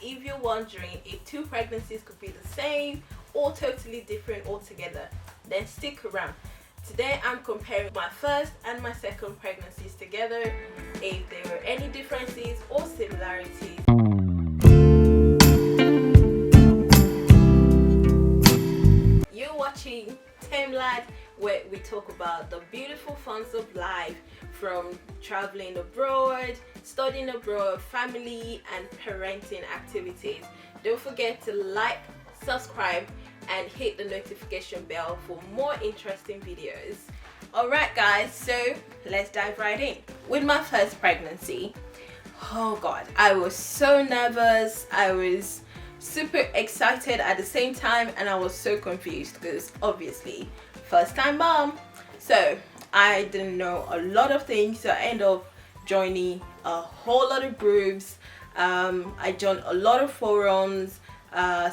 if you're wondering if two pregnancies could be the same or totally different altogether, then stick around. Today I'm comparing my first and my second pregnancies together, if there were any differences or similarities. You're watching Temlad, where we talk about the beautiful funs of life, from traveling abroad, studying abroad, family and parenting activities. Don't forget to like, subscribe and hit the notification bell for more interesting videos. Alright guys, so let's dive right in. With my first pregnancy, oh god, I was so nervous. I was super excited at the same time, and I was so confused because obviously first time mom, so I didn't know a lot of things. So I ended up joining a whole lot of groups. I joined a lot of forums,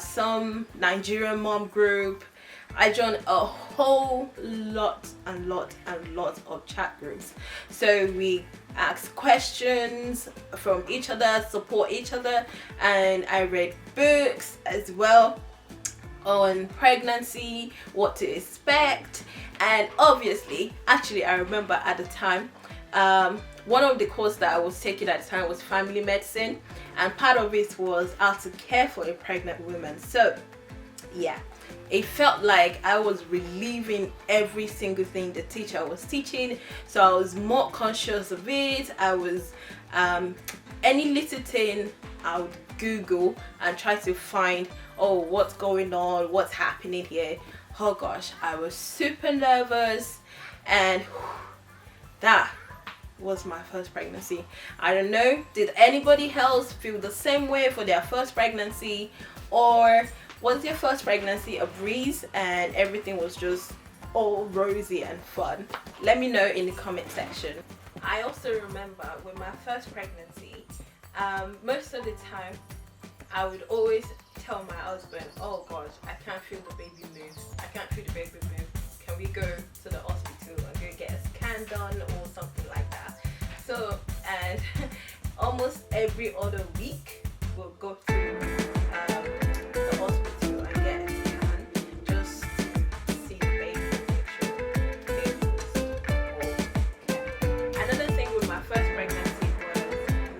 some Nigerian mom group. I joined a whole lot of chat groups. So we ask questions from each other, support each other, and I read books as well on pregnancy, what to expect. And obviously, actually I remember at the time, one of the courses that I was taking at the time was family medicine, and part of it was how to care for a pregnant woman. So yeah, it felt like I was reliving every single thing the teacher was teaching, so I was more conscious of it. I was any little thing I would Google and try to find, oh, what's going on, what's happening here. Oh gosh, I was super nervous, and that was my first pregnancy. I don't know, did anybody else feel the same way for their first pregnancy, or was your first pregnancy a breeze and everything was just all rosy and fun? Let me know in the comment section. I also remember with my first pregnancy, most of the time I would always tell my husband, oh gosh, I can't feel the baby move, I can't feel the baby move, can we go to the hospital and go get a scan done or something like that. So, and almost every other week we'll go to the hospital and get a scan, just to see the baby and make sure the baby was okay. Another thing with my first pregnancy was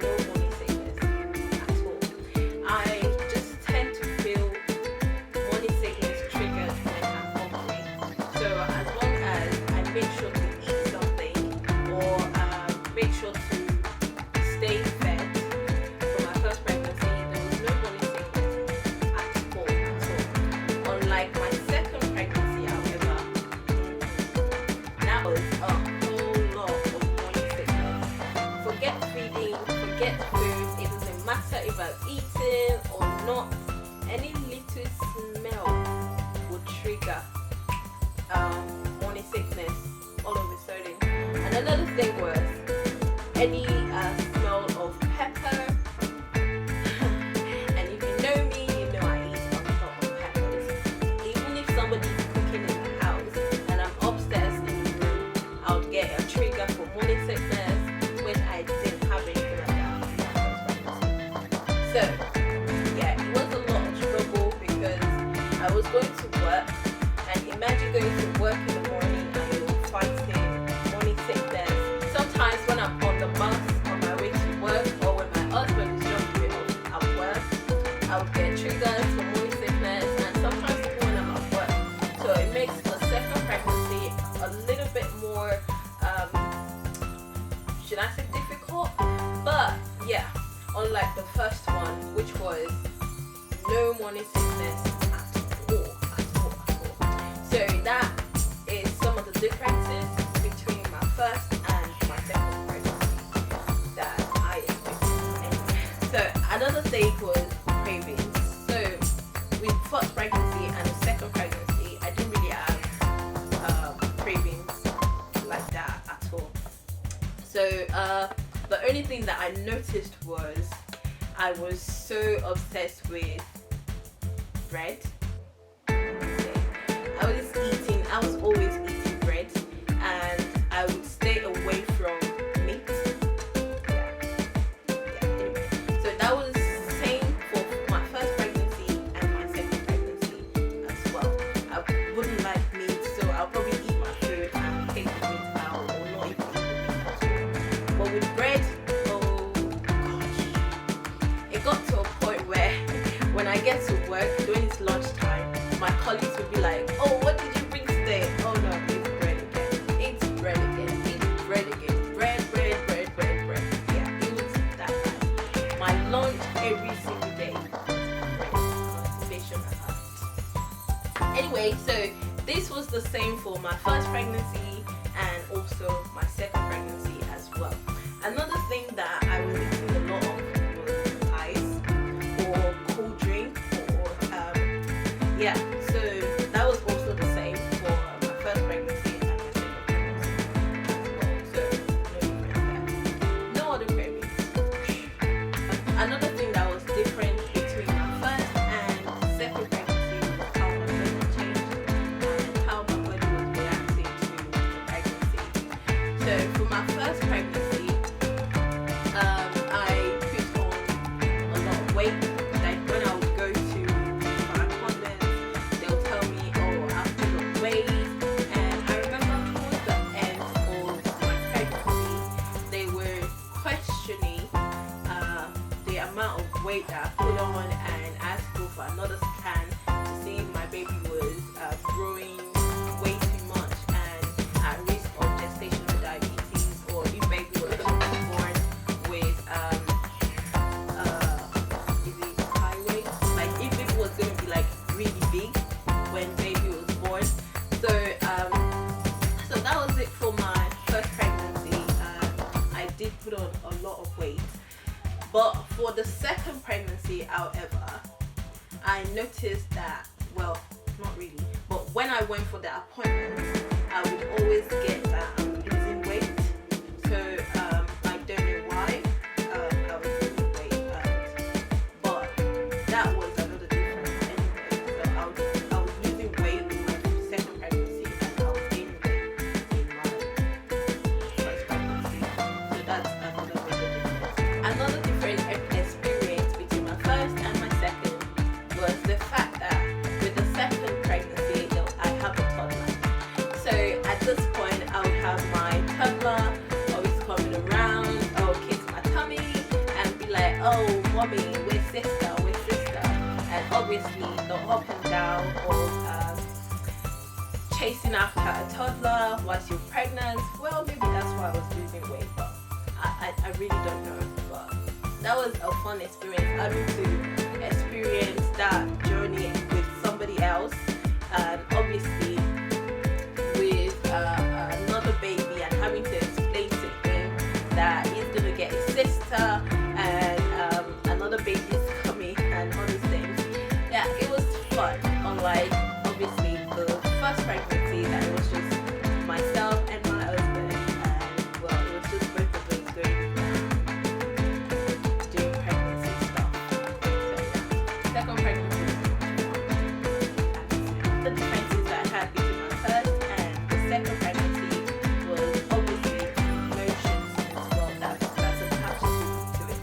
no morning sickness at all. I just tend to feel morning sickness triggered when I'm hungry. So as long as I make sure to eat something, or make sure to stay fed, for my first pregnancy there was no morning sickness at all. Unlike my second pregnancy, however, that was a whole lot of morning sickness. Forget feeding, forget food, it doesn't matter if I've eaten or not, any little smell would trigger morning sickness all of a sudden. And another thing was any smell of pepper. And if you know me, you know I eat a lot of peppers. Even if somebody's cooking in the house and I'm upstairs in the room, I would get a trigger for morning sickness, which I didn't have anything like that. So yeah, it was a lot of trouble because I was going to work, and imagine going to work in the morning and you're fighting morning sickness. Sometimes when I'm on the bus on my way to work, or when my husband is dropping me off at work, I would get triggers for morning sickness, and sometimes even when I'm at work. So it makes the second pregnancy a little bit more, should I say difficult? But yeah, unlike the first one, which was no morning sickness at all. So that is some of the differences between my first and my second pregnancy that I experienced. So another thing was cravings. So with first pregnancy and the second pregnancy, I didn't really have cravings like that at all. So the only thing that I noticed was I was so obsessed with bread. I was always eating bread, and I would stay away from meat. Yeah. Anyway, so that was the same for when I get to work, when it's lunchtime, my colleagues will be like, oh, what did you bring today? Oh no, it's bread again. It's bread again. It's bread again. Bread, bread, bread, bread, bread. Yeah, it was that bad. My lunch every single day was constipation alert. Anyway, so this was the same for my first pregnancy and also my second pregnancy as well. Another thing that I was eating a lot of was ice or cold drink so that was also the same for my first pregnancy and my second pregnancy as well. So no difference there. No other cravings. Another thing that was different between my first and second pregnancy was how my body changed and how my body was reacting to the pregnancy. So for my first pregnancy, I put on a lot of weight. Like when I would go to my appointments, they'll tell me, oh, I've put on weight. And I remember towards the end of my pregnancy, they were questioning the amount of weight that I put on and asked for another scan to see if my baby was growing way too much and at risk of gestational diabetes, or if baby was born with is it high weight? Like if baby was gonna be like really big when baby was born. So that was it for my first pregnancy. I did put on a lot of weight. But for the second pregnancy, however, I noticed that, well, not really, but when I went for the appointments, I would always get that I'm losing weight. So I don't know why I was losing weight, but that was another difference anyway. So I was losing weight in my second pregnancy and I was gaining weight in my first pregnancy. So that's another major difference. Another different experience between my first and my second was the fact that with the second pregnancy, I have a toddler. So at this point, I would have my toddler always coming around, kiss my tummy, and be like, oh, mommy, we're sister, we're sister. And obviously, the up and down of chasing after a toddler whilst you're pregnant, well, maybe that's why I was losing weight, but I really don't know. But that was a fun experience, having to experience that journey with somebody else, and obviously with another baby, and having to explain to him that he's gonna get his sister and another baby's coming and all these things. Yeah, it was fun. Unlike obviously the first pregnancy, that it was just myself and my husband, and well, it was just both of us going doing pregnancy stuff. So yeah, second pregnancy was much fun. The differences that I had between my first and the second pregnancy was obviously emotions as well that's attached to it.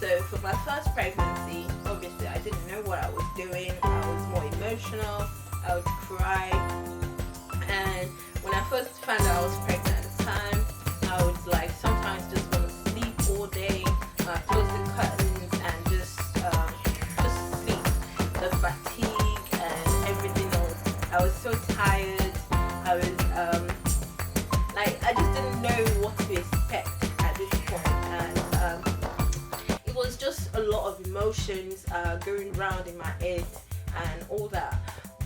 So for my first pregnancy, obviously I didn't know what I was doing. I was more emotional. I would cry, and when I first found out I was pregnant at the time, I would like sometimes just want to sleep all day, close the curtains and just sleep. The fatigue and everything else. I was so tired. I was I just didn't know what to expect at this point, and it was just a lot of emotions going round in my head and all that.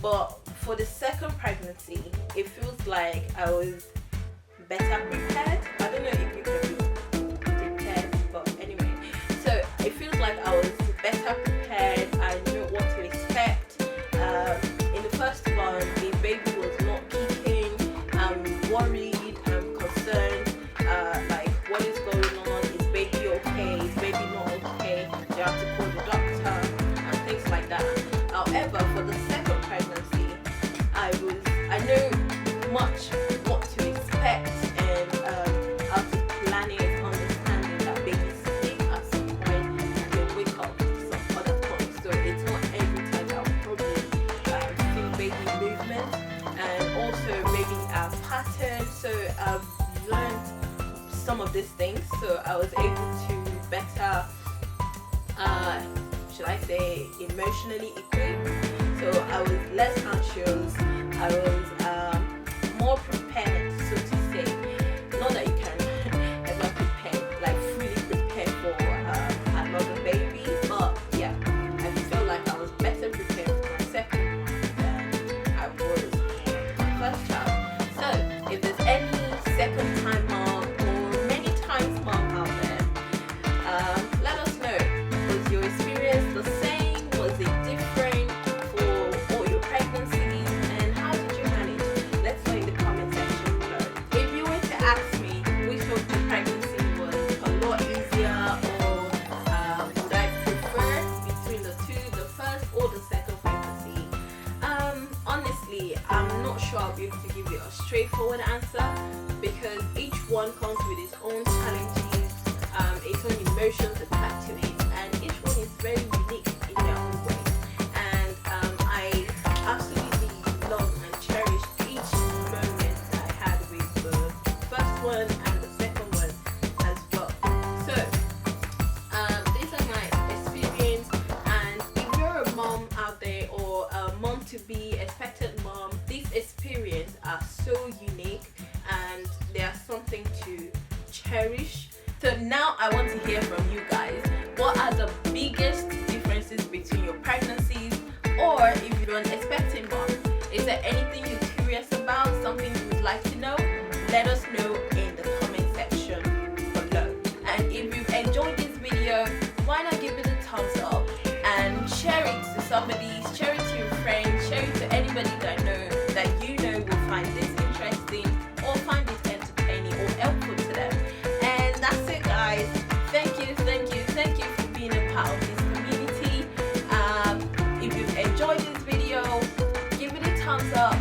But for the second pregnancy, it feels like I was better prepared. I don't know if you can be prepared, but anyway. So it feels like I was better prepared. I knew what to expect. In the first one, the baby was not kicking. I'm worried. I'm concerned. Like, what is going on? Is baby okay? Is baby not okay? Do you have to call the doctor? And things like that. However, for the second pregnancy, I know much what to expect and how to plan it, understanding that baby's sleep at some point and they'll wake up some other point. So it's not every time that I'll probably feel baby movement, and also maybe a pattern. So I've learned some of these things, so I was able to better should I say, emotionally equipped. So I was less anxious. I was more prepared, so to say. Not that you can ever prepare, like fully prepare for another baby, but yeah, I feel like I was better prepared for my second one than I was for my first child. So if there's any second time mom or many times mom out there, let us know. Was your experience the same? Was it different for all your pregnancies? And how did you manage? Let's know in the comment section below. If you were to ask me which of the pregnancy was a lot easier, or would I prefer between the two, the first or the second pregnancy, honestly, I'm not sure I'll be able to give you a straightforward answer, because each one comes with its own challenges, its own emotions attached to it, and each one is very unique in their own way. And I absolutely love and cherish each moment that I had with the first one and the second one as well. So these are my experience, and if you're a mom out there, or a mom to be, expectant mom, these experiences are so unique and they are something to cherish. So now I want to hear from you guys. What are the biggest differences between your pregnancies? Or if you're an expecting mom, is there anything you're curious about, something you would like to know? Let us know in the comment section below. And if you've enjoyed this video, why not give it a thumbs up and share it to somebody, share it to your friends, share it to anybody that you know will find this interesting or find it entertaining or helpful to them. And that's it, guys. Thank you for being a part of this community. If you've enjoyed this video, give it a thumbs up,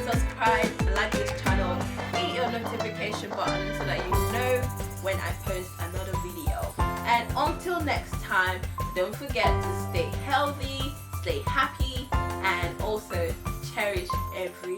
subscribe, like this channel, hit your notification button so that you know when I post another video. And until next time, don't forget to stay healthy, stay happy, and also cherish every